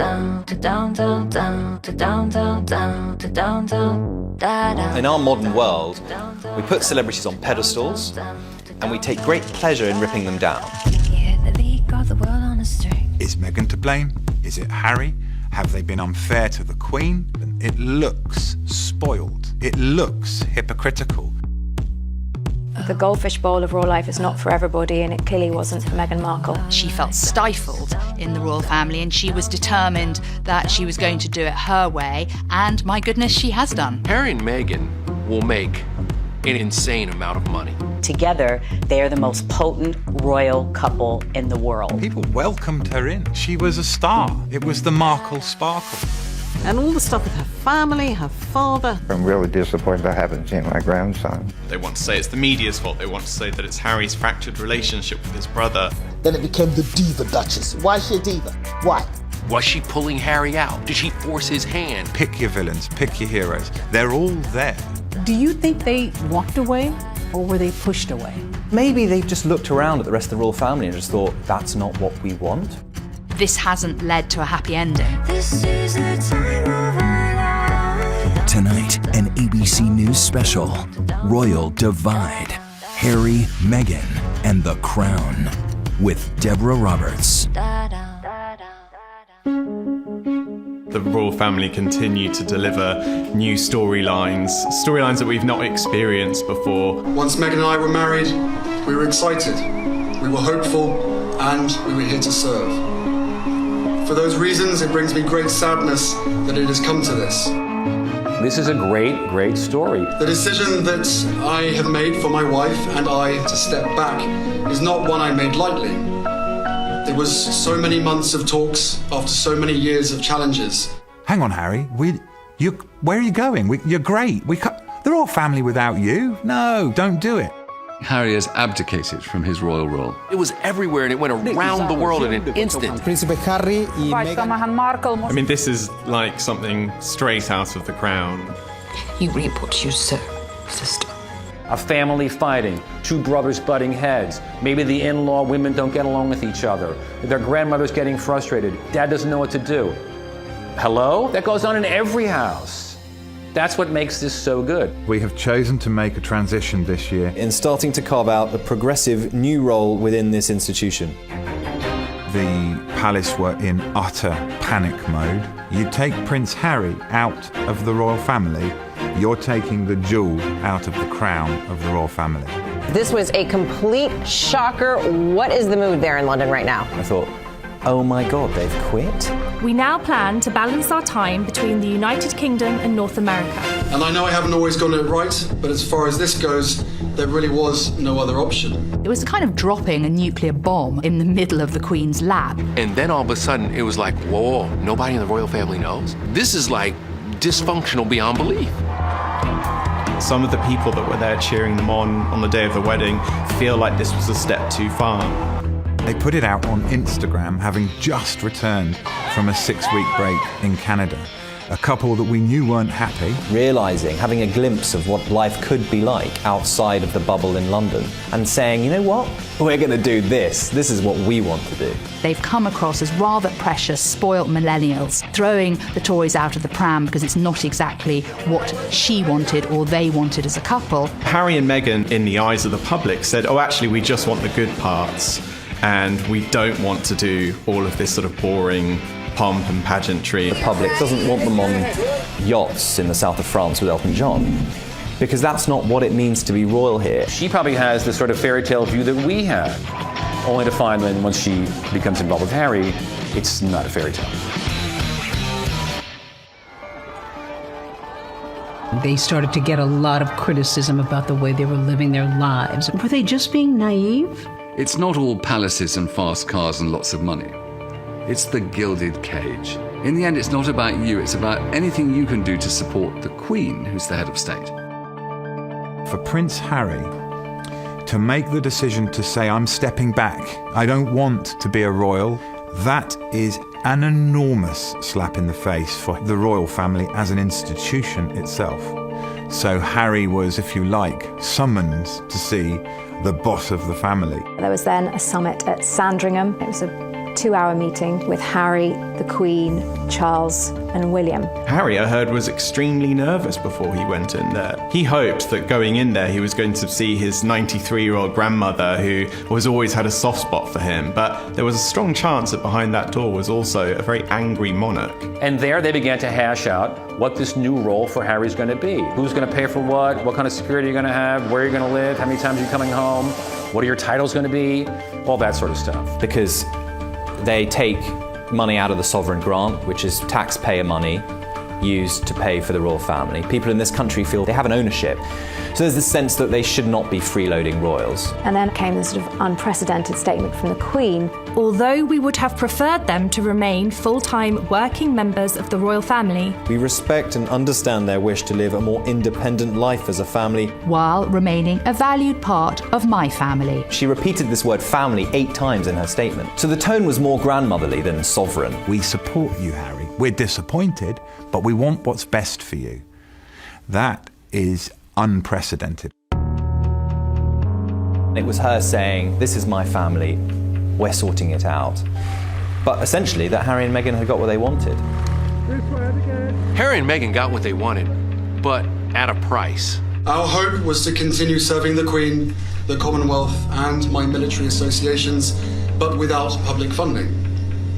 In our modern world, we put celebrities on pedestals and we take great pleasure in ripping them down. Is Meghan to blame? Is it Harry? Have they been unfair to the Queen? It looks spoiled. It looks hypocritical. The goldfish bowl of royal life is not for everybody, and it clearly wasn't for Meghan Markle. She felt stifled in the royal family, and she was determined that she was going to do it her way, and my goodness, she has done. Harry and Meghan will make an insane amount of money. Together, they are the most potent royal couple in the world. People welcomed her in. She was a star. It was the Markle sparkle. And all the stuff with her family, her father. I'm really disappointed I haven't seen my grandson. They want to say it's the media's fault. They want to say that it's Harry's fractured relationship with his brother. Then it became the diva duchess. Why is she a diva? Why? Was she pulling Harry out? Did she force his hand? Pick your villains, pick your heroes. They're all there. Do you think they walked away or were they pushed away? Maybe they've just looked around at the rest of the royal family and just thought, that's not what we want. This hasn't led to a happy ending. Tonight, an ABC News special, Royal Divide, Harry, Meghan, and the Crown, with Deborah Roberts. The royal family continue to deliver new storylines that we've not experienced before. Once Meghan and I were married, we were excited, we were hopeful, and we were here to serve. For those reasons, it brings me great sadness that it has come to this. This is a great, great story. The decision that I have made for my wife and I to step back is not one I made lightly. It was so many months of talks after so many years of challenges. Hang on, Harry. Where are you going? You're great. They're all family without you. No, don't do it. Harry has abdicated from his royal role. It was everywhere and it went around the world in an instant. Príncipe Harry y Meghan. I mean, this is like something straight out of The Crown. You reap what you sow, sister. A family fighting, two brothers butting heads. Maybe the in-law women don't get along with each other. Their grandmother's getting frustrated. Dad doesn't know what to do. Hello? That goes on in every house. That's what makes this so good. We have chosen to make a transition this year in starting to carve out a progressive new role within this institution. The palace were in utter panic mode. You take Prince Harry out of the royal family, you're taking the jewel out of the crown of the royal family. This was a complete shocker. What is the mood there in London right now? I thought, oh my God, they've quit? We now plan to balance our time between the United Kingdom and North America. And I know I haven't always gotten it right, but as far as this goes, there really was no other option. It was kind of dropping a nuclear bomb in the middle of the Queen's lap. And then all of a sudden, it was like, whoa, nobody in the royal family knows? This is like dysfunctional beyond belief. Some of the people that were there cheering them on the day of the wedding feel like this was a step too far. They put it out on Instagram, having just returned from a 6-week break in Canada. A couple that we knew weren't happy. Realising, having a glimpse of what life could be like outside of the bubble in London, and saying, you know what, we're going to do this. This is what we want to do. They've come across as rather precious, spoilt millennials, throwing the toys out of the pram because it's not exactly what she wanted or they wanted as a couple. Harry and Meghan, in the eyes of the public, said, oh, actually, we just want the good parts. And we don't want to do all of this sort of boring pomp and pageantry. The public doesn't want them on yachts in the south of France with Elton John, because that's not what it means to be royal here. She probably has the sort of fairy tale view that we have, only to find that once she becomes involved with Harry, it's not a fairy tale. They started to get a lot of criticism about the way they were living their lives. Were they just being naive? It's not all palaces and fast cars and lots of money. It's the gilded cage. In the end, it's not about you, it's about anything you can do to support the Queen, who's the head of state. For Prince Harry to make the decision to say, I'm stepping back, I don't want to be a royal, that is an enormous slap in the face for the royal family as an institution itself. So Harry was, if you like, summoned to see the boss of the family. There was then a summit at Sandringham. It was a 2-hour meeting with Harry, the Queen, Charles, and William. Harry, I heard, was extremely nervous before he went in there. He hoped that going in there he was going to see his 93-year-old grandmother, who has always had a soft spot for him, but there was a strong chance that behind that door was also a very angry monarch. And there they began to hash out what this new role for Harry's going to be. Who's going to pay for what kind of security you're going to have, where you're going to live, how many times you're coming home, what are your titles going to be, all that sort of stuff. Because they take money out of the sovereign grant, which is taxpayer money used to pay for the royal family. People in this country feel they have an ownership. So there's this sense that they should not be freeloading royals. And then came this sort of unprecedented statement from the Queen. Although we would have preferred them to remain full-time working members of the royal family, we respect and understand their wish to live a more independent life as a family, while remaining a valued part of my family. She repeated this word family 8 times in her statement. So the tone was more grandmotherly than sovereign. We support you, Harry. We're disappointed, but we want what's best for you. That is unprecedented. It was her saying, this is my family, we're sorting it out. But essentially that Harry and Meghan had got what they wanted. Harry and Meghan got what they wanted, but at a price. Our hope was to continue serving the Queen, the Commonwealth, and my military associations, but without public funding.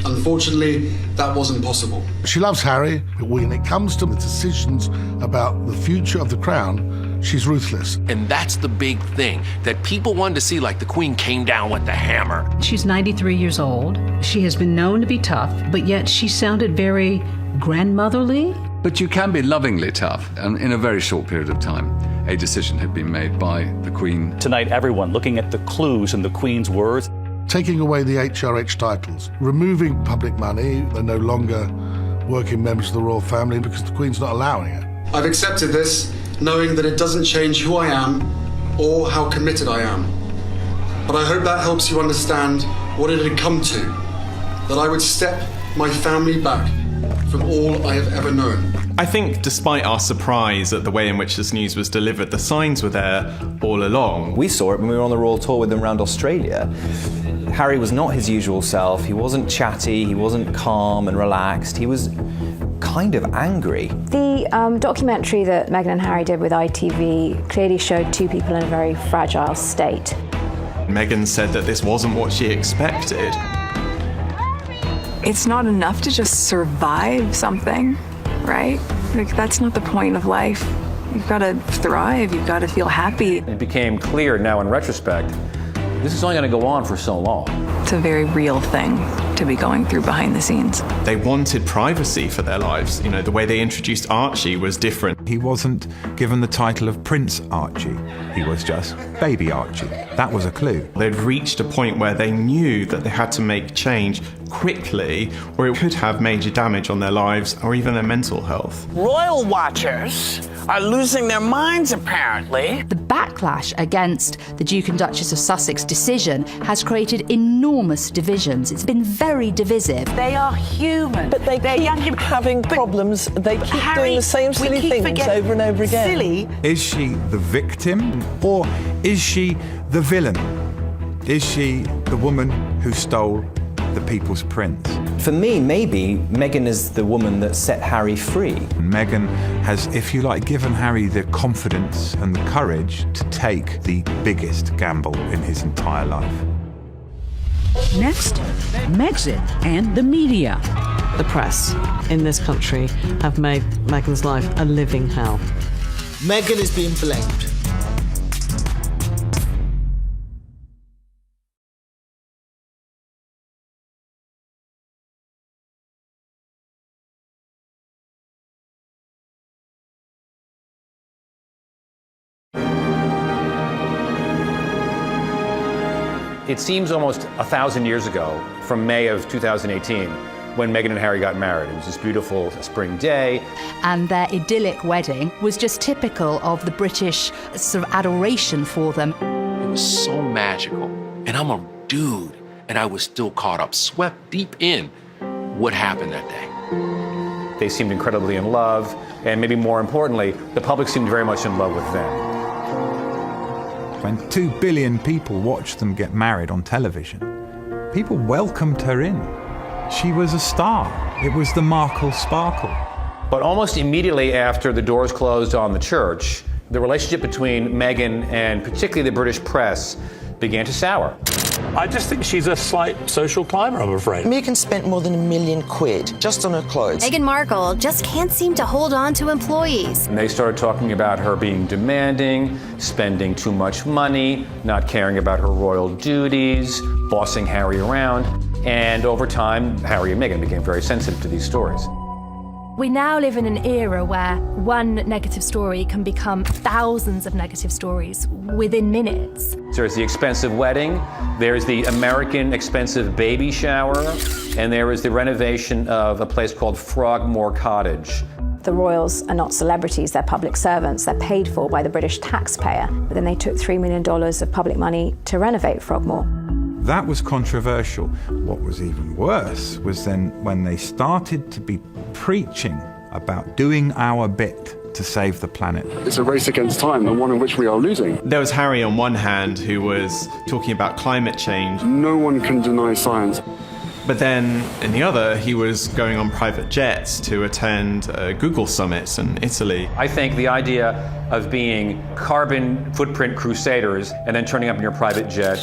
Unfortunately, that wasn't possible. She loves Harry, but when it comes to the decisions about the future of the crown, she's ruthless. And that's the big thing that people wanted to see, like the Queen came down with the hammer. She's 93 years old. She has been known to be tough, but yet she sounded very grandmotherly. But you can be lovingly tough, and in a very short period of time, a decision had been made by the Queen. Tonight, everyone looking at the clues in the Queen's words. Taking away the HRH titles, removing public money, they're no longer working members of the royal family because the Queen's not allowing it. I've accepted this, knowing that it doesn't change who I am or how committed I am. But I hope that helps you understand what it had come to, that I would step my family back from all I have ever known. I think despite our surprise at the way in which this news was delivered, the signs were there all along. We saw it when we were on the royal tour with them around Australia. Harry was not his usual self. He wasn't chatty, he wasn't calm and relaxed. He was kind of angry. The documentary that Meghan and Harry did with ITV clearly showed two people in a very fragile state. Meghan said that this wasn't what she expected. It's not enough to just survive something, right? Like, that's not the point of life. You've got to thrive, you've got to feel happy. It became clear now in retrospect, this is only going to go on for so long. It's a very real thing to be going through behind the scenes. They wanted privacy for their lives. You know, the way they introduced Archie was different. He wasn't given the title of Prince Archie. He was just Baby Archie. That was a clue. They'd reached a point where they knew that they had to make change quickly, or it could have major damage on their lives or even their mental health. Royal watchers are losing their minds, apparently. The backlash against the Duke and Duchess of Sussex decision has created enormous divisions. It's been very divisive. They are human. But they keep having problems. They keep doing the same silly things over and over again. Silly. Is she the victim or is she the villain? Is she the woman who stole the People's Prince? For me, maybe Meghan is the woman that set Harry free. Meghan has, if you like, given Harry the confidence and the courage to take the biggest gamble in his entire life. Next, Megxit and the media. The press in this country have made Meghan's life a living hell. Meghan is being blamed. It seems almost 1,000 years ago, from May of 2018, when Meghan and Harry got married. It was this beautiful spring day. And their idyllic wedding was just typical of the British sort of adoration for them. It was so magical. And I'm a dude, and I was still caught up, swept deep in what happened that day. They seemed incredibly in love, and maybe more importantly, the public seemed very much in love with them. When 2 billion people watched them get married on television, People welcomed her in. She was a star. It was the Markle sparkle. But almost immediately after the doors closed on the church, the relationship between Meghan and particularly the British press began to sour. I just think she's a slight social climber, I'm afraid. Meghan spent more than £1 million just on her clothes. Meghan Markle just can't seem to hold on to employees. And they started talking about her being demanding, spending too much money, not caring about her royal duties, bossing Harry around. And over time, Harry and Meghan became very sensitive to these stories. We now live in an era where one negative story can become thousands of negative stories within minutes. There's the expensive wedding, there's the American expensive baby shower, and there is the renovation of a place called Frogmore Cottage. The royals are not celebrities, they're public servants. They're paid for by the British taxpayer. But then they took $3 million of public money to renovate Frogmore. That was controversial. What was even worse was then when they started to be preaching about doing our bit to save the planet. It's a race against time, and one in which we are losing. There was Harry on one hand who was talking about climate change. No one can deny science. But then, in the other, he was going on private jets to attend Google summits in Italy. I think the idea of being carbon footprint crusaders and then turning up in your private jet,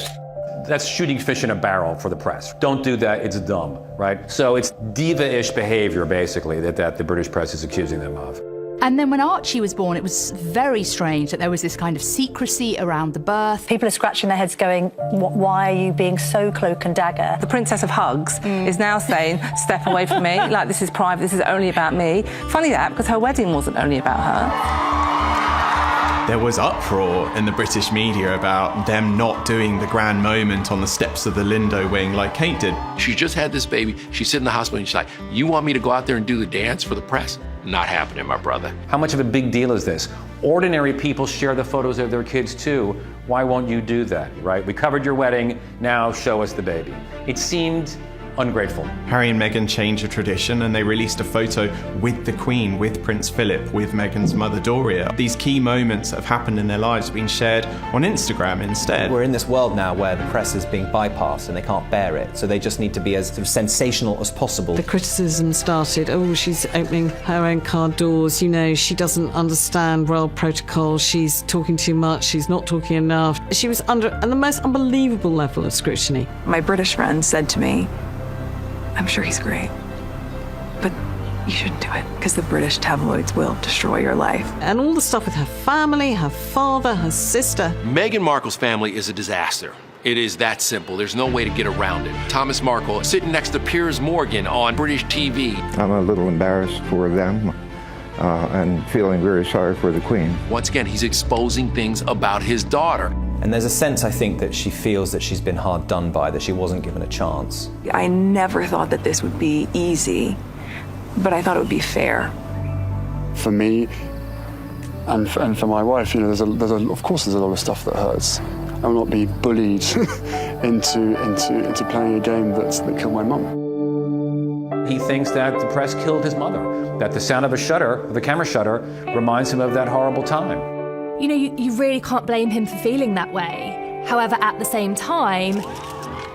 that's shooting fish in a barrel for the press. Don't do that, it's dumb, right? So it's diva-ish behavior, basically, that the British press is accusing them of. And then when Archie was born, it was very strange that there was this kind of secrecy around the birth. People are scratching their heads going, why are you being so cloak and dagger? The Princess of Hugs is now saying, step away from me, like this is private, this is only about me. Funny that, because her wedding wasn't only about her. There was uproar in the British media about them not doing the grand moment on the steps of the Lindo wing like Kate did. She just had this baby. She's sitting in the hospital and she's like, you want me to go out there and do the dance for the press? Not happening, my brother. How much of a big deal is this? Ordinary people share the photos of their kids too. Why won't you do that, right? We covered your wedding, now show us the baby. It seemed ungrateful. Harry and Meghan changed a tradition and they released a photo with the Queen, with Prince Philip, with Meghan's mother Doria. These key moments that have happened in their lives have been shared on Instagram instead. We're in this world now where the press is being bypassed and they can't bear it, so they just need to be as sort of sensational as possible. The criticism started, oh, she's opening her own car doors, you know, she doesn't understand royal protocol, she's talking too much, she's not talking enough. She was under the most unbelievable level of scrutiny. My British friend said to me, I'm sure he's great, but you shouldn't do it because the British tabloids will destroy your life. And all the stuff with her family, her father, her sister. Meghan Markle's family is a disaster. It is that simple. There's no way to get around it. Thomas Markle sitting next to Piers Morgan on British TV. I'm a little embarrassed for them and feeling very sorry for the Queen. Once again, he's exposing things about his daughter. And there's a sense, I think, that she feels that she's been hard done by, that she wasn't given a chance. I never thought that this would be easy, but I thought it would be fair. For me and for my wife, you know, of course there's a lot of stuff that hurts. I will not be bullied into playing a game that killed my mum. He thinks that the press killed his mother, that the sound of the camera shutter, reminds him of that horrible time. You know, you really can't blame him for feeling that way. However, at the same time,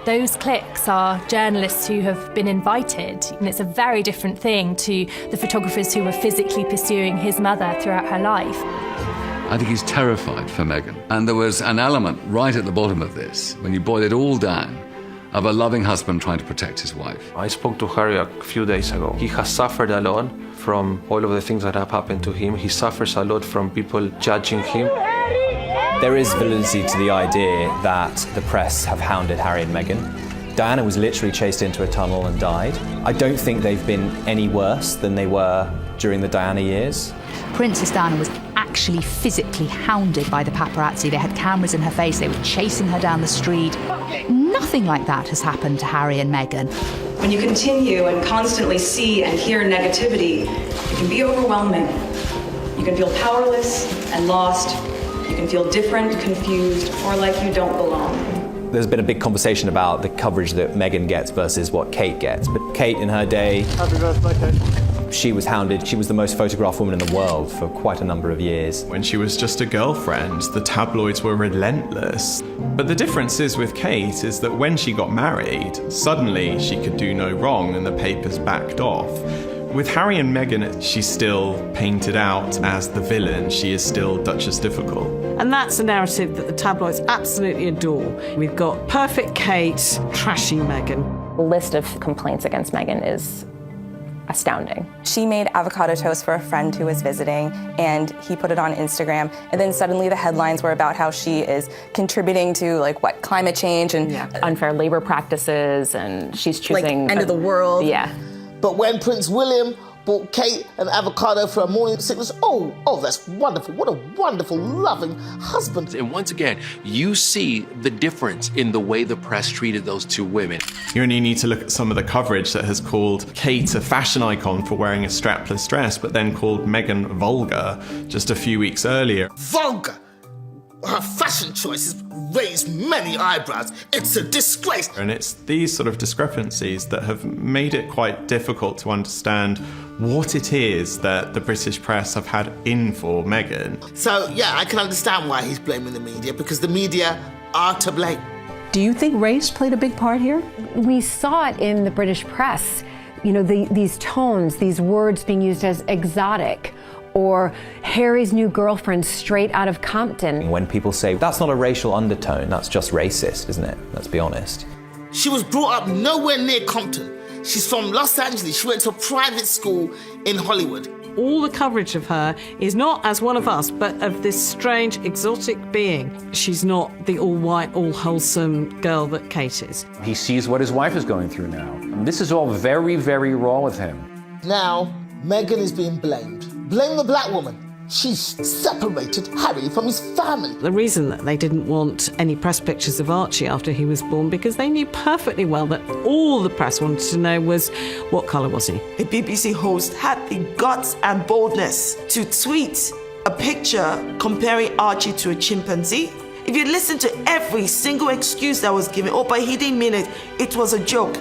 those cliques are journalists who have been invited, and it's a very different thing to the photographers who were physically pursuing his mother throughout her life. I think he's terrified for Meghan. And there was an element right at the bottom of this, when you boil it all down, of a loving husband trying to protect his wife. I spoke to Harry a few days ago. He has suffered a lot from all of the things that have happened to him. He suffers a lot from people judging him. There is validity to the idea that the press have hounded Harry and Meghan. Diana was literally chased into a tunnel and died. I don't think they've been any worse than they were during the Diana years. Princess Diana was actually physically hounded by the paparazzi. They had cameras in her face, they were chasing her down the street. Nothing like that has happened to Harry and Meghan. When you continue and constantly see and hear negativity, it can be overwhelming. You can feel powerless and lost. You can feel different, confused, or like you don't belong. There's been a big conversation about the coverage that Meghan gets versus what Kate gets. But Kate, in her day, Happy birthday, Kate. She was hounded. She was the most photographed woman in the world for quite a number of years. When she was just a girlfriend, the tabloids were relentless. But the difference is with Kate is that when she got married, suddenly she could do no wrong and the papers backed off. With Harry and Meghan, she's still painted out as the villain. She is still Duchess Difficult. And that's a narrative that the tabloids absolutely adore. We've got perfect Kate trashing Meghan. The list of complaints against Meghan is astounding. She made avocado toast for a friend who was visiting, and he put it on Instagram, and then suddenly the headlines were about how she is contributing to climate change and unfair labor practices, and she's choosing end of the world. Yeah. But when Prince William bought Kate an avocado for her morning sickness, oh, that's wonderful. What a wonderful, loving husband. And once again, you see the difference in the way the press treated those two women. You only need to look at some of the coverage that has called Kate a fashion icon for wearing a strapless dress, but then called Meghan vulgar just a few weeks earlier. Vulgar. Her fashion choices raise many eyebrows. It's a disgrace. And it's these sort of discrepancies that have made it quite difficult to understand what it is that the British press have had in for Meghan. So, yeah, I can understand why he's blaming the media, because the media are to blame. Do you think race played a big part here? We saw it in the British press. You know, these tones, these words being used as exotic, or Harry's new girlfriend straight out of Compton. When people say, that's not a racial undertone, that's just racist, isn't it? Let's be honest. She was brought up nowhere near Compton. She's from Los Angeles. She went to a private school in Hollywood. All the coverage of her is not as one of us, but of this strange, exotic being. She's not the all-white, all-wholesome girl that Kate is. He sees what his wife is going through now. This is all very, very raw with him. Now, Meghan is being blamed. Blame the black woman. She's separated Harry from his family. The reason that they didn't want any press pictures of Archie after he was born, because they knew perfectly well that all the press wanted to know was, what colour was he? A BBC host had the guts and boldness to tweet a picture comparing Archie to a chimpanzee. If you listen to every single excuse that was given, but he didn't mean it, it was a joke,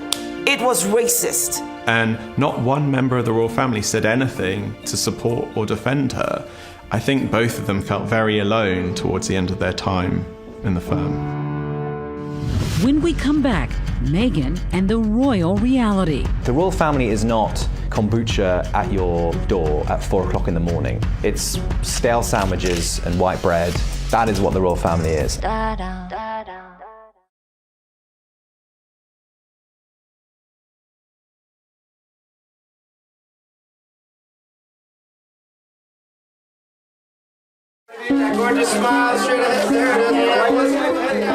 it was racist. And not one member of the royal family said anything to support or defend her. I think both of them felt very alone towards the end of their time in the firm. When we come back, Meghan and the royal reality. The royal family is not kombucha at your door at 4 o'clock in the morning. It's stale sandwiches and white bread. That is what the royal family is.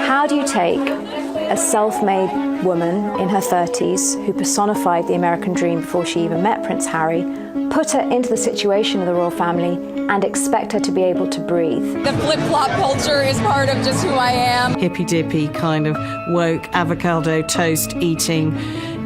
How do you take a self-made woman in her 30s who personified the American dream before she even met Prince Harry, put her into the situation of the royal family, and expect her to be able to breathe? The flip-flop culture is part of just who I am. Hippy-dippy kind of woke avocado toast eating,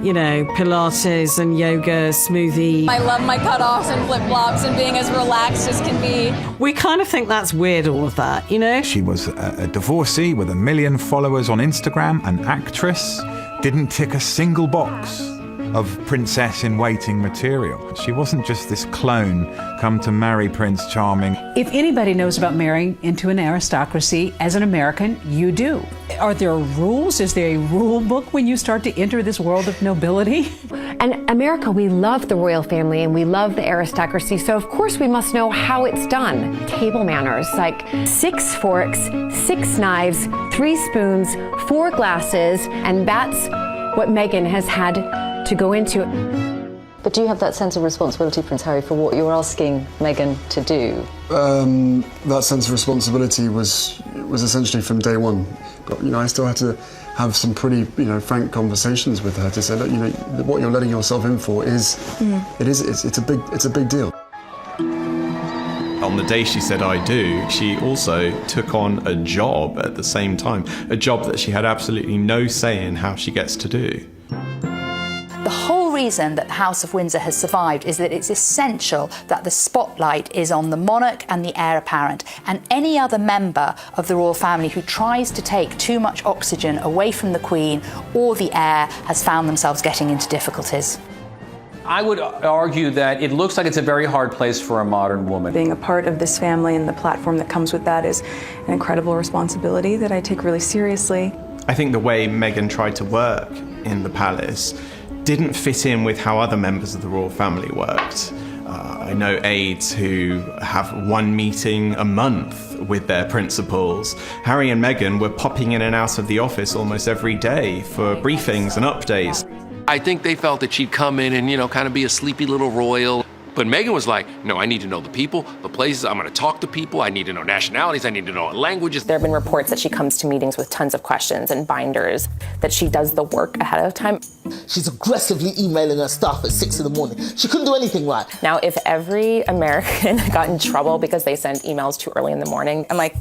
you know, Pilates and yoga, smoothie. I love my cutoffs and flip-flops and being as relaxed as can be. We kind of think that's weird, all of that, you know? She was a divorcee with 1 million followers on Instagram, an actress, didn't tick a single box of princess-in-waiting material. She wasn't just this clone come to marry Prince Charming. If anybody knows about marrying into an aristocracy, as an American, you do. Are there rules? Is there a rule book when you start to enter this world of nobility? And America, we love the royal family and we love the aristocracy, so of course we must know how it's done. Table manners, like 6 forks, 6 knives, 3 spoons, 4 glasses, and that's what Meghan has had to go into. But do you have that sense of responsibility, Prince Harry, for what you're asking Meghan to do? That sense of responsibility was essentially from day one. But, I still had to have some pretty, frank conversations with her to say, look, what you're letting yourself in for is, it's a big deal. On the day she said I do, she also took on a job at the same time, a job that she had absolutely no say in how she gets to do. The whole reason that the House of Windsor has survived is that it's essential that the spotlight is on the monarch and the heir apparent, and any other member of the royal family who tries to take too much oxygen away from the Queen or the heir has found themselves getting into difficulties. I would argue that it looks like it's a very hard place for a modern woman. Being a part of this family and the platform that comes with that is an incredible responsibility that I take really seriously. I think the way Meghan tried to work in the palace didn't fit in with how other members of the royal family worked. I know aides who have one meeting a month with their principals. Harry and Meghan were popping in and out of the office almost every day for briefings and updates. I think they felt that she'd come in and, you know, kind of be a sleepy little royal. But Meghan was like, no, I need to know the people, the places, I'm going to talk to people, I need to know nationalities, I need to know languages. There have been reports that she comes to meetings with tons of questions and binders, that she does the work ahead of time. She's aggressively emailing her staff at 6 in the morning. She couldn't do anything right. Now, if every American got in trouble because they sent emails too early in the morning, I'm like,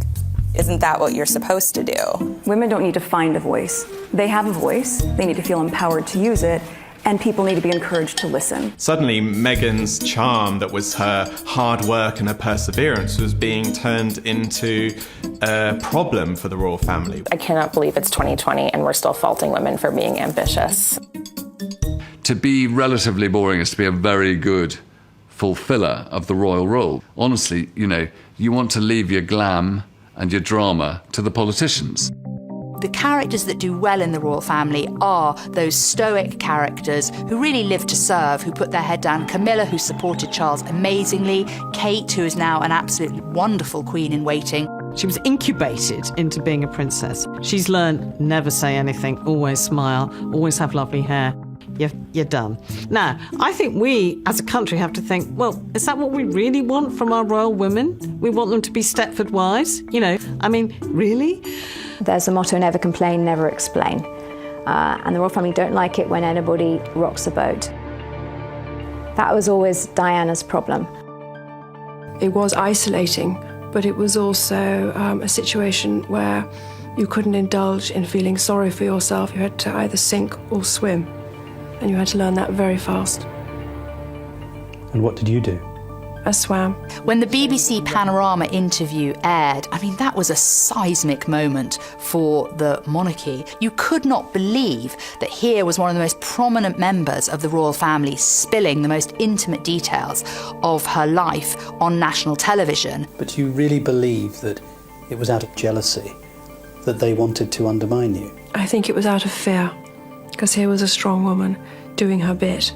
isn't that what you're supposed to do? Women don't need to find a voice. They have a voice. They need to feel empowered to use it. And people need to be encouraged to listen. Suddenly, Meghan's charm, that was her hard work and her perseverance, was being turned into a problem for the royal family. I cannot believe it's 2020 and we're still faulting women for being ambitious. To be relatively boring is to be a very good fulfiller of the royal role. Honestly, you know, you want to leave your glam and your drama to the politicians. The characters that do well in the royal family are those stoic characters who really live to serve, who put their head down. Camilla, who supported Charles amazingly. Kate, who is now an absolutely wonderful queen in waiting. She was incubated into being a princess. She's learned never say anything, always smile, always have lovely hair. You're done. Now, I think we, as a country, have to think, well, is that what we really want from our royal women? We want them to be Stepford wives? You know, I mean, really? There's a motto, never complain, never explain. And the royal family don't like it when anybody rocks the boat. That was always Diana's problem. It was isolating, but it was also a situation where you couldn't indulge in feeling sorry for yourself. You had to either sink or swim, and you had to learn that very fast. And what did you do? I swam. When the BBC Panorama interview aired, I mean, that was a seismic moment for the monarchy. You could not believe that here was one of the most prominent members of the royal family spilling the most intimate details of her life on national television. But you really believe that it was out of jealousy that they wanted to undermine you? I think it was out of fear, because here was a strong woman doing her bit.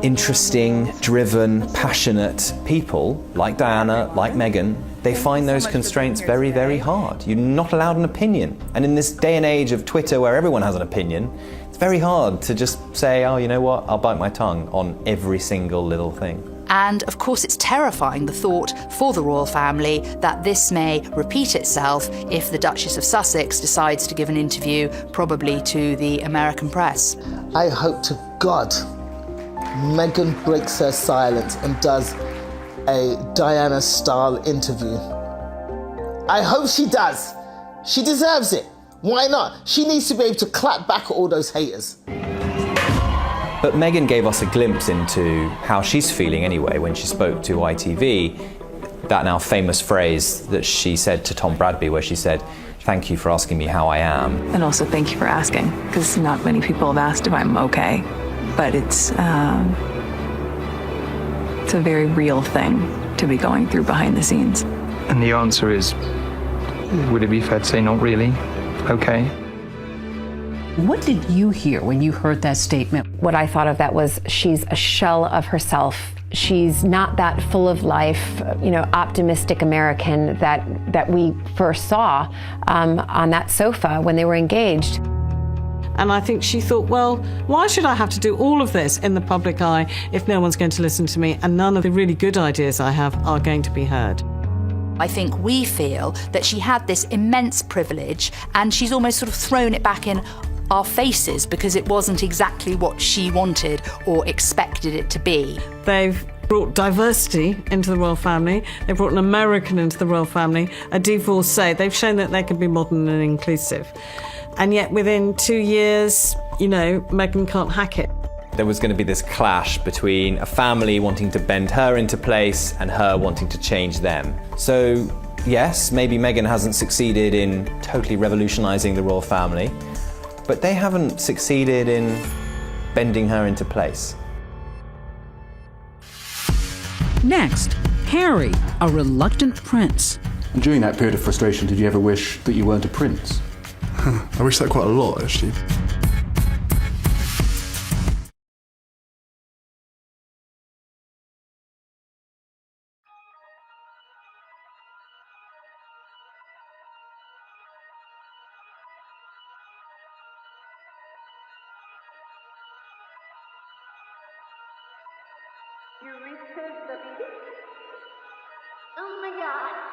Interesting, driven, passionate people like Diana, like Meghan, they find those constraints very, very hard. You're not allowed an opinion. And in this day and age of Twitter where everyone has an opinion, it's very hard to just say, oh, you know what, I'll bite my tongue on every single little thing. And of course, it's terrifying, the thought for the royal family that this may repeat itself if the Duchess of Sussex decides to give an interview, probably to the American press. I hope to God Meghan breaks her silence and does a Diana-style interview. I hope she does. She deserves it. Why not? She needs to be able to clap back at all those haters. But Meghan gave us a glimpse into how she's feeling anyway when she spoke to ITV. That now famous phrase that she said to Tom Bradby, where she said, "Thank you for asking me how I am." And also thank you for asking, because not many people have asked if I'm okay. But it's a very real thing to be going through behind the scenes. And the answer is, would it be fair to say not really? Okay. What did you hear when you heard that statement? What I thought of that was she's a shell of herself. She's not that full of life, optimistic American that we first saw on that sofa when they were engaged. And I think she thought, well, why should I have to do all of this in the public eye if no one's going to listen to me and none of the really good ideas I have are going to be heard? I think we feel that she had this immense privilege and she's almost sort of thrown it back in our faces because it wasn't exactly what she wanted or expected it to be. They've brought diversity into the royal family. They've brought an American into the royal family, a divorcee. They've shown that they can be modern and inclusive. And yet within 2 years, Meghan can't hack it. There was going to be this clash between a family wanting to bend her into place and her wanting to change them. So yes, maybe Meghan hasn't succeeded in totally revolutionising the royal family, but they haven't succeeded in bending her into place. Next, Harry, a reluctant prince. And during that period of frustration, did you ever wish that you weren't a prince? I wish that quite a lot, actually. Oh my god.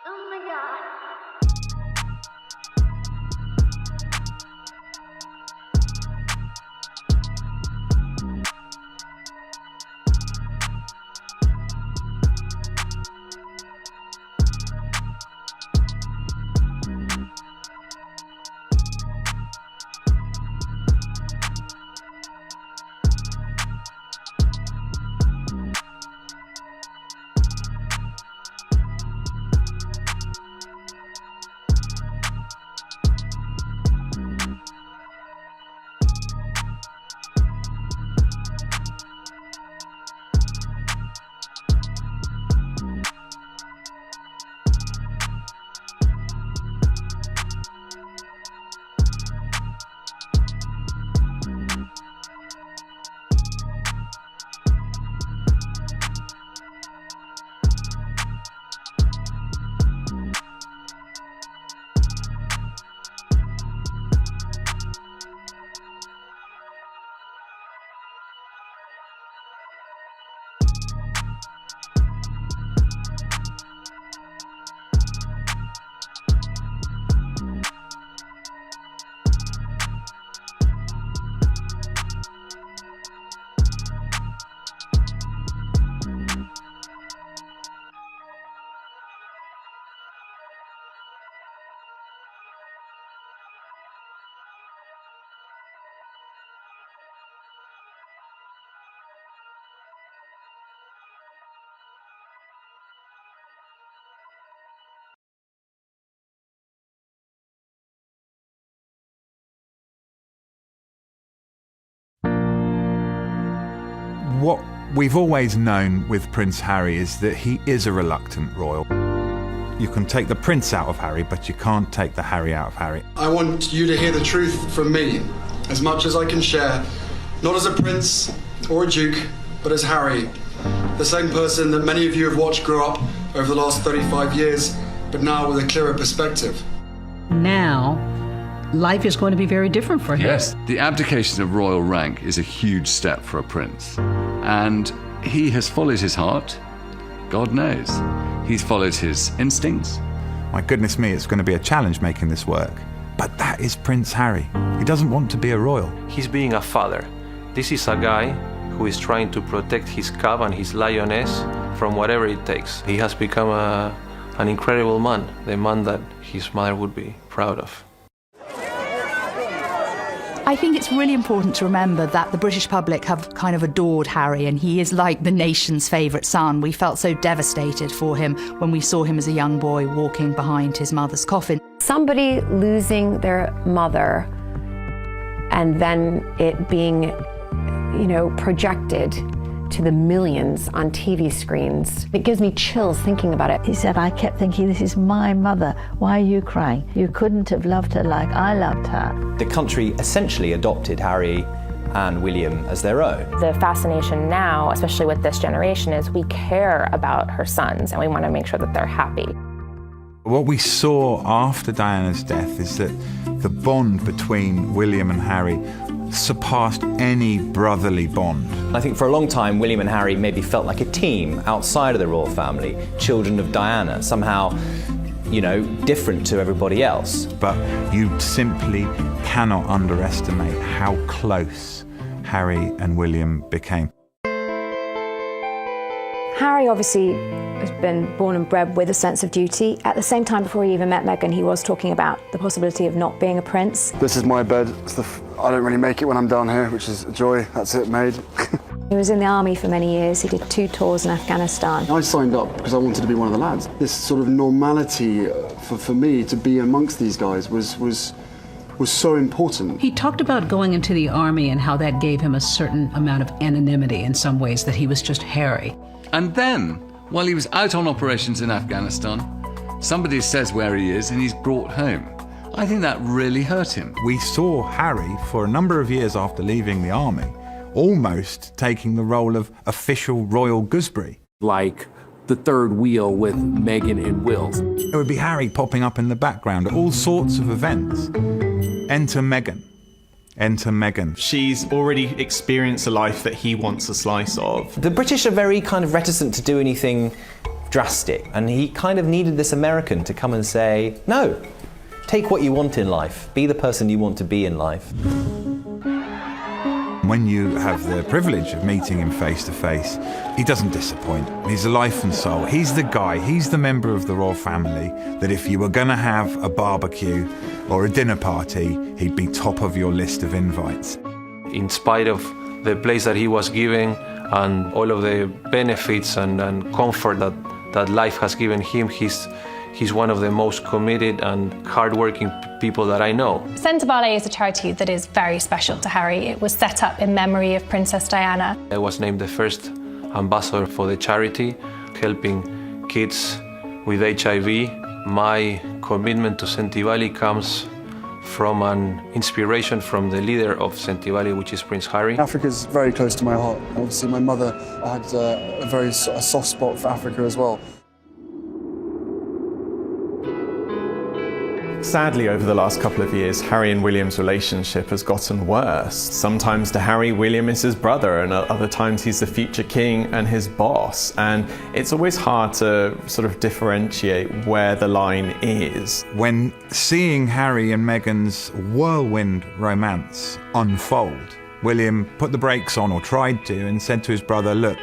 Oh my god. What we've always known with Prince Harry is that he is a reluctant royal. You can take the prince out of Harry, but you can't take the Harry out of Harry. I want you to hear the truth from me, as much as I can share, not as a prince or a duke, but as Harry, the same person that many of you have watched grow up over the last 35 years, but now with a clearer perspective. Now, life is going to be very different for him. Yes, the abdication of royal rank is a huge step for a prince. And he has followed his heart, God knows. He's followed his instincts. My goodness me, it's going to be a challenge making this work. But that is Prince Harry. He doesn't want to be a royal. He's being a father. This is a guy who is trying to protect his cub and his lioness from whatever it takes. He has become an incredible man, the man that his mother would be proud of. I think it's really important to remember that the British public have kind of adored Harry, and he is like the nation's favourite son. We felt so devastated for him when we saw him as a young boy walking behind his mother's coffin. Somebody losing their mother and then it being, projected to the millions on TV screens. It gives me chills thinking about it. He said, I kept thinking, this is my mother. Why are you crying? You couldn't have loved her like I loved her. The country essentially adopted Harry and William as their own. The fascination now, especially with this generation, is we care about her sons and we want to make sure that they're happy. What we saw after Diana's death is that the bond between William and Harry surpassed any brotherly bond. I think for a long time, William and Harry maybe felt like a team outside of the royal family, children of Diana, somehow, different to everybody else. But you simply cannot underestimate how close Harry and William became. Harry obviously has been born and bred with a sense of duty. At the same time, before he even met Meghan, he was talking about the possibility of not being a prince. This is my bed. I don't really make it when I'm down here, which is a joy. That's it, made. He was in the army for many years. He did 2 tours in Afghanistan. I signed up because I wanted to be one of the lads. This sort of normality for me to be amongst these guys was so important. He talked about going into the army and how that gave him a certain amount of anonymity in some ways, that he was just Harry. And then, while he was out on operations in Afghanistan, somebody says where he is and he's brought home. I think that really hurt him. We saw Harry, for a number of years after leaving the army, almost taking the role of official royal gooseberry. Like the third wheel with Meghan and Will. It would be Harry popping up in the background at all sorts of events. Enter Meghan. Enter Meghan. She's already experienced a life that he wants a slice of. The British are very kind of reticent to do anything drastic, and he kind of needed this American to come and say, no, take what you want in life, be the person you want to be in life. When you have the privilege of meeting him face to face, he doesn't disappoint. He's a life and soul. He's the guy, he's the member of the royal family that if you were going to have a barbecue or a dinner party, he'd be top of your list of invites. In spite of the place that he was given and all of the benefits and comfort that life has given him, he's one of the most committed and hardworking people that I know. Centre Ballet is a charity that is very special to Harry. It was set up in memory of Princess Diana. I was named the first ambassador for the charity, helping kids with HIV. My commitment to Sentivali comes from an inspiration from the leader of Sentivali, which is Prince Harry. Africa's very close to my heart. Obviously, my mother had a soft spot for Africa as well. Sadly, over the last couple of years, Harry and William's relationship has gotten worse. Sometimes to Harry, William is his brother, and at other times he's the future king and his boss. And it's always hard to sort of differentiate where the line is. When seeing Harry and Meghan's whirlwind romance unfold, William put the brakes on, or tried to, and said to his brother, look,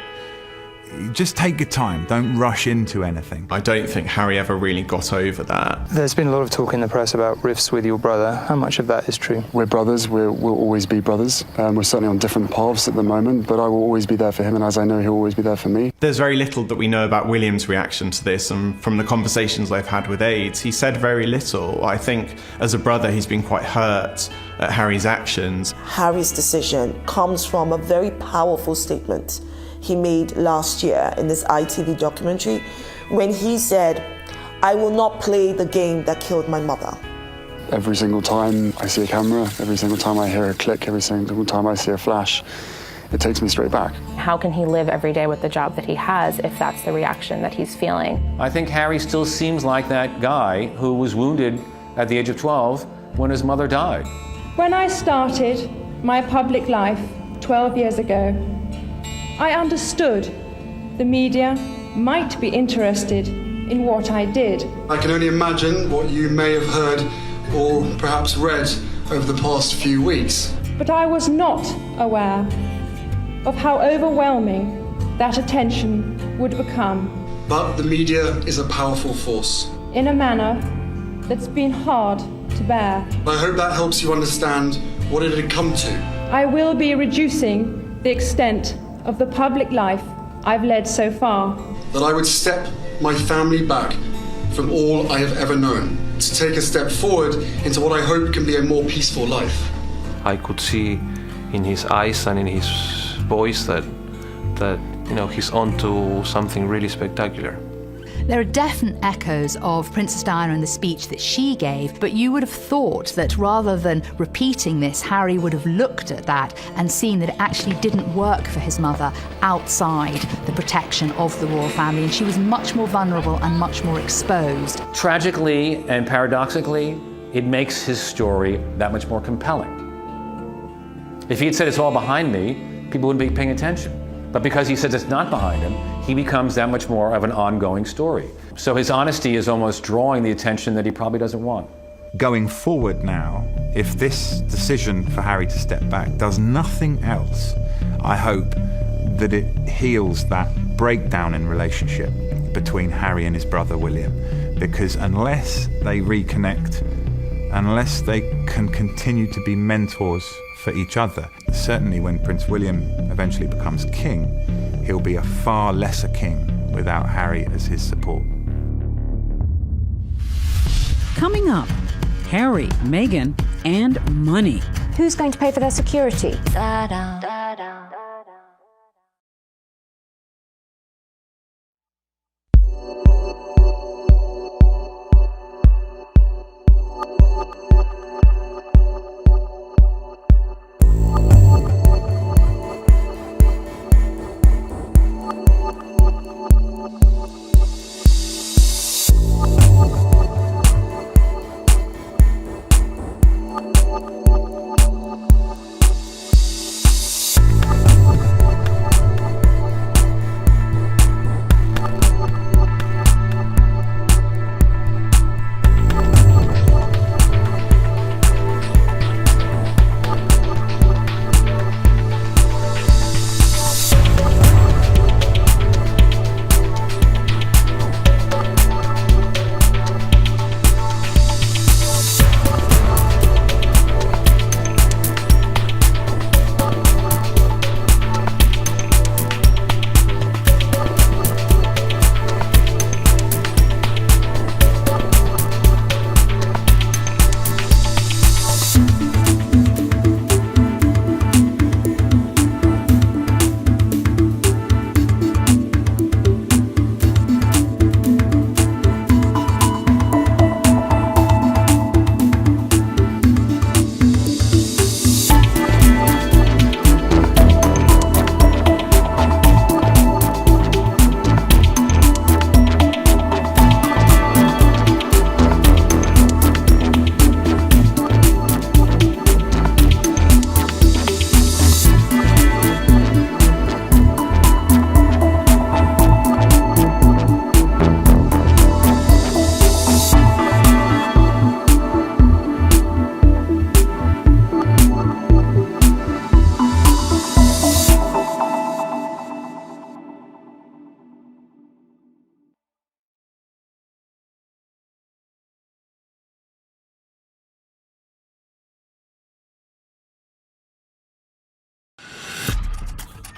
just take your time, don't rush into anything. I don't think Harry ever really got over that. There's been a lot of talk in the press about rifts with your brother. How much of that is true? We're brothers, we'll always be brothers. We're certainly on different paths at the moment, but I will always be there for him, and as I know, he'll always be there for me. There's very little that we know about William's reaction to this, and from the conversations I've had with aides, he said very little. I think as a brother, he's been quite hurt at Harry's actions. Harry's decision comes from a very powerful statement he made last year in this ITV documentary when he said, I will not play the game that killed my mother. Every single time I see a camera, every single time I hear a click, every single time I see a flash, it takes me straight back. How can he live every day with the job that he has if that's the reaction that he's feeling? I think Harry still seems like that guy who was wounded at the age of 12 when his mother died. When I started my public life 12 years ago, I understood the media might be interested in what I did. I can only imagine what you may have heard or perhaps read over the past few weeks. But I was not aware of how overwhelming that attention would become. But the media is a powerful force. In a manner that's been hard to bear. I hope that helps you understand what it had come to. I will be reducing the extent of the public life I've led so far. That I would step my family back from all I have ever known, to take a step forward into what I hope can be a more peaceful life. I could see in his eyes and in his voice that he's on to something really spectacular. There are definite echoes of Princess Diana and the speech that she gave, but you would have thought that rather than repeating this, Harry would have looked at that and seen that it actually didn't work for his mother outside the protection of the royal family, and she was much more vulnerable and much more exposed. Tragically and paradoxically, it makes his story that much more compelling. If he had said it's all behind me, people wouldn't be paying attention. But because he says it's not behind him, he becomes that much more of an ongoing story. So his honesty is almost drawing the attention that he probably doesn't want. Going forward now, if this decision for Harry to step back does nothing else, I hope that it heals that breakdown in relationship between Harry and his brother William. Because unless they reconnect, unless they can continue to be mentors for each other, certainly when Prince William eventually becomes king, he'll be a far lesser king without Harry as his support. Coming up, Harry, Meghan, and money. Who's going to pay for their security?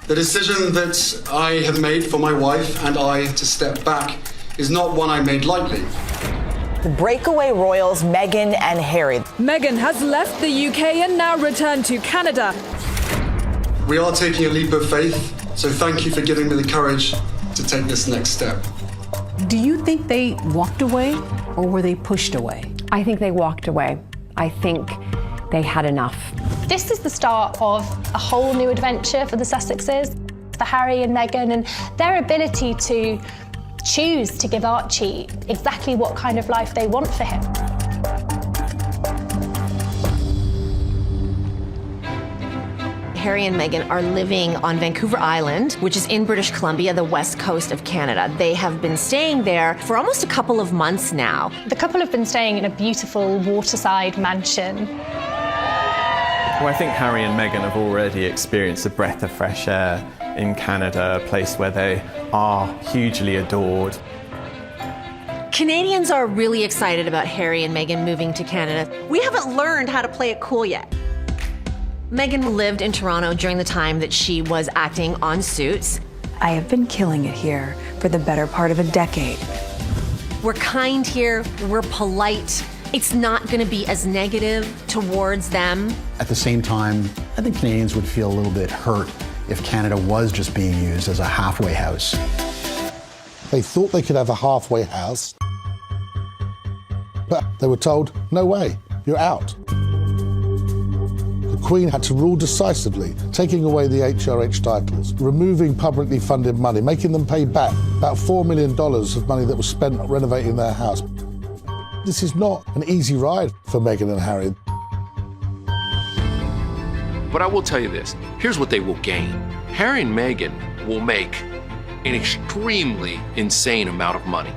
The decision that I have made for my wife and I to step back is not one I made lightly. The breakaway royals, Meghan and Harry. Meghan has left the UK and now returned to Canada. We are taking a leap of faith, so thank you for giving me the courage to take this next step. Do you think they walked away or were they pushed away? I think they walked away. I think they had enough. This is the start of a whole new adventure for the Sussexes, for Harry and Meghan, and their ability to choose to give Archie exactly what kind of life they want for him. Harry and Meghan are living on Vancouver Island, which is in British Columbia, the west coast of Canada. They have been staying there for almost a couple of months now. The couple have been staying in a beautiful waterside mansion. Well, I think Harry and Meghan have already experienced a breath of fresh air in Canada, a place where they are hugely adored. Canadians are really excited about Harry and Meghan moving to Canada. We haven't learned how to play it cool yet. Meghan lived in Toronto during the time that she was acting on Suits. I have been killing it here for the better part of a decade. We're kind here, we're polite. It's not going to be as negative towards them. At the same time, I think Canadians would feel a little bit hurt if Canada was just being used as a halfway house. They thought they could have a halfway house, but they were told, no way, you're out. The Queen had to rule decisively, taking away the HRH titles, removing publicly funded money, making them pay back about $4 million of money that was spent renovating their house. This is not an easy ride for Meghan and Harry. But I will tell you this, here's what they will gain. Harry and Meghan will make an extremely insane amount of money.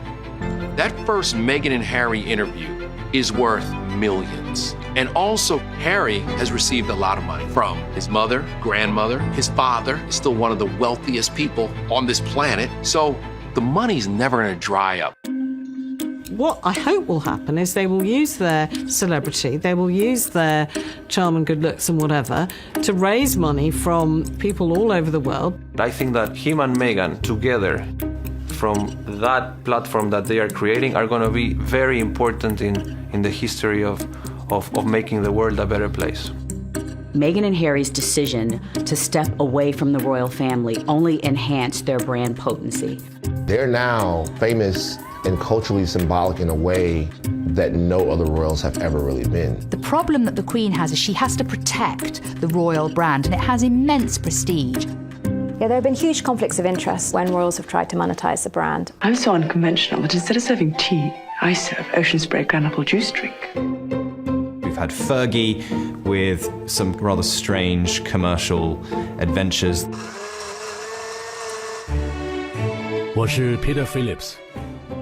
That first Meghan and Harry interview is worth millions. And also, Harry has received a lot of money from his mother, grandmother, his father is still one of the wealthiest people on this planet. So the money's never gonna dry up. What I hope will happen is they will use their celebrity, they will use their charm and good looks and whatever to raise money from people all over the world. I think that him and Meghan together from that platform that they are creating are going to be very important in the history of making the world a better place. Meghan and Harry's decision to step away from the royal family only enhanced their brand potency. They're now famous and culturally symbolic in a way that no other royals have ever really been. The problem that the Queen has is she has to protect the royal brand, and it has immense prestige. Yeah, there have been huge conflicts of interest when royals have tried to monetize the brand. I'm so unconventional that instead of serving tea, I serve ocean spray green-apple juice drink. We've had Fergie with some rather strange commercial adventures. 我是 Peter Phillips.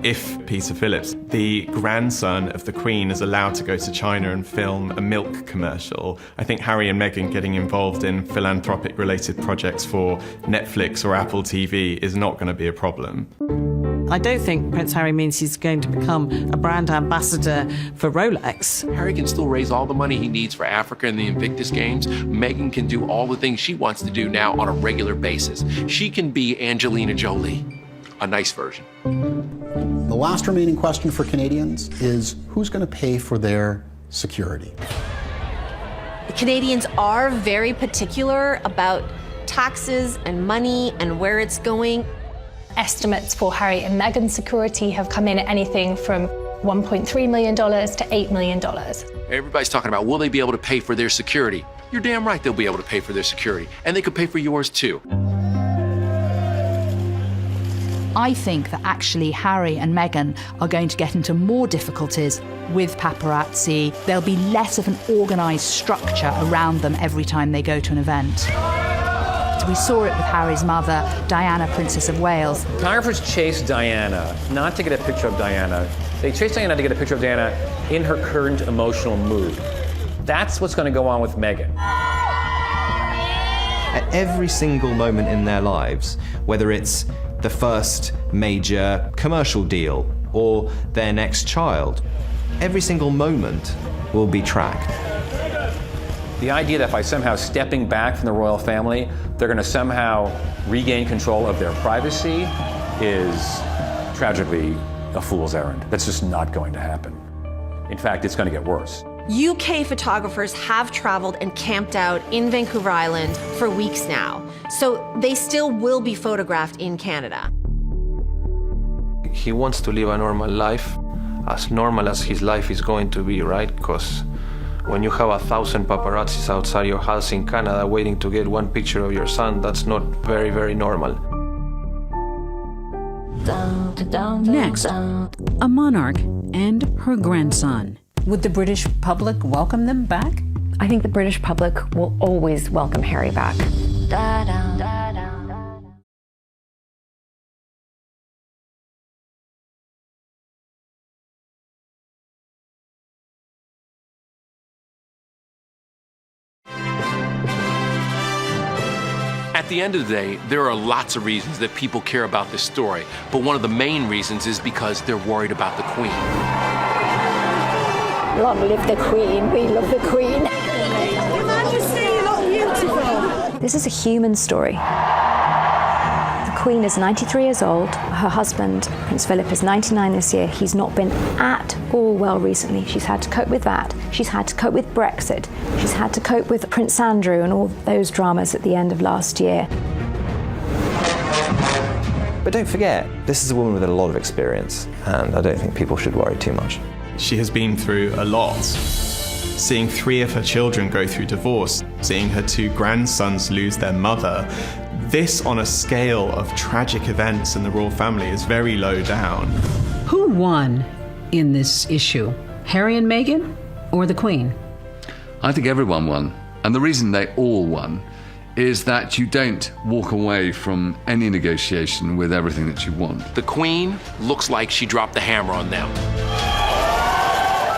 If Peter Phillips, the grandson of the Queen, is allowed to go to China and film a milk commercial, I think Harry and Meghan getting involved in philanthropic-related projects for Netflix or Apple TV is not going to be a problem. I don't think Prince Harry means he's going to become a brand ambassador for Rolex. Harry can still raise all the money he needs for Africa and the Invictus Games. Meghan can do all the things she wants to do now on a regular basis. She can be Angelina Jolie, a nice version. The last remaining question for Canadians is who's going to pay for their security? The Canadians are very particular about taxes and money and where it's going. Estimates for Harry and Meghan's security have come in at anything from $1.3 million to $8 million. Everybody's talking about, will they be able to pay for their security? You're damn right they'll be able to pay for their security. And they could pay for yours too. I think that actually Harry and Meghan are going to get into more difficulties with paparazzi. There'll be less of an organised structure around them every time they go to an event. So we saw it with Harry's mother, Diana, Princess of Wales. Photographers chased Diana, not to get a picture of Diana. They chased Diana to get a picture of Diana in her current emotional mood. That's what's going to go on with Meghan. At every single moment in their lives, whether it's the first major commercial deal or their next child, every single moment will be tracked. The idea that by somehow stepping back from the royal family, they're going to somehow regain control of their privacy is tragically a fool's errand. That's just not going to happen. In fact, it's going to get worse. UK photographers have traveled and camped out in Vancouver Island for weeks now, so they still will be photographed in Canada. He wants to live a normal life, as normal as his life is going to be, right? Because when you have 1,000 paparazzis outside your house in Canada waiting to get one picture of your son, that's not very, very normal. Next, a monarch and her grandson. Would the British public welcome them back? I think the British public will always welcome Harry back. At the end of the day, there are lots of reasons that people care about this story, but one of the main reasons is because they're worried about the Queen. Long live the Queen. We love the Queen. Your Majesty, you look beautiful. This is a human story. The Queen is 93 years old. Her husband, Prince Philip, is 99 this year. He's not been at all well recently. She's had to cope with that. She's had to cope with Brexit. She's had to cope with Prince Andrew and all those dramas at the end of last year. But don't forget, this is a woman with a lot of experience, and I don't think people should worry too much. She has been through a lot. Seeing 3 of her children go through divorce, seeing her 2 grandsons lose their mother, this on a scale of tragic events in the royal family is very low down. Who won in this issue? Harry and Meghan or the Queen? I think everyone won. And the reason they all won is that you don't walk away from any negotiation with everything that you want. The Queen looks like she dropped the hammer on them.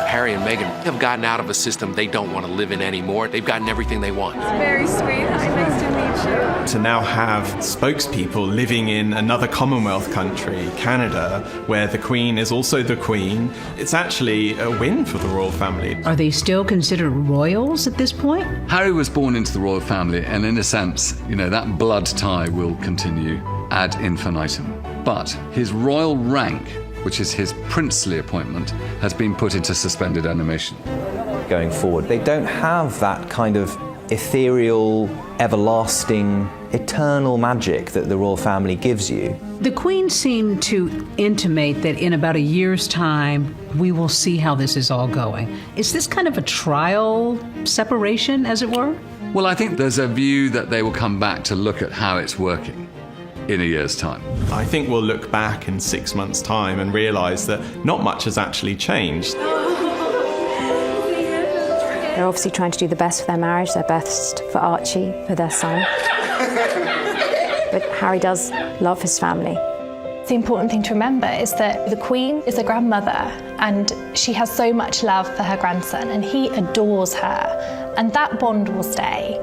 Harry and Meghan have gotten out of a system they don't want to live in anymore. They've gotten everything they want. It's very sweet. Hi, nice to meet you. To now have spokespeople living in another Commonwealth country, Canada, where the Queen is also the Queen, it's actually a win for the royal family. Are they still considered royals at this point? Harry was born into the royal family, and in a sense, that blood tie will continue ad infinitum. But his royal rank, which is his princely appointment, has been put into suspended animation. Going forward, they don't have that kind of ethereal, everlasting, eternal magic that the royal family gives you. The Queen seemed to intimate that in about a year's time, we will see how this is all going. Is this kind of a trial separation, as it were? Well, I think there's a view that they will come back to look at how it's working in a year's time. I think we'll look back in 6 months' time and realise that not much has actually changed. They're obviously trying to do the best for their marriage, their best for Archie, for their son. But Harry does love his family. The important thing to remember is that the Queen is a grandmother and she has so much love for her grandson and he adores her, and that bond will stay.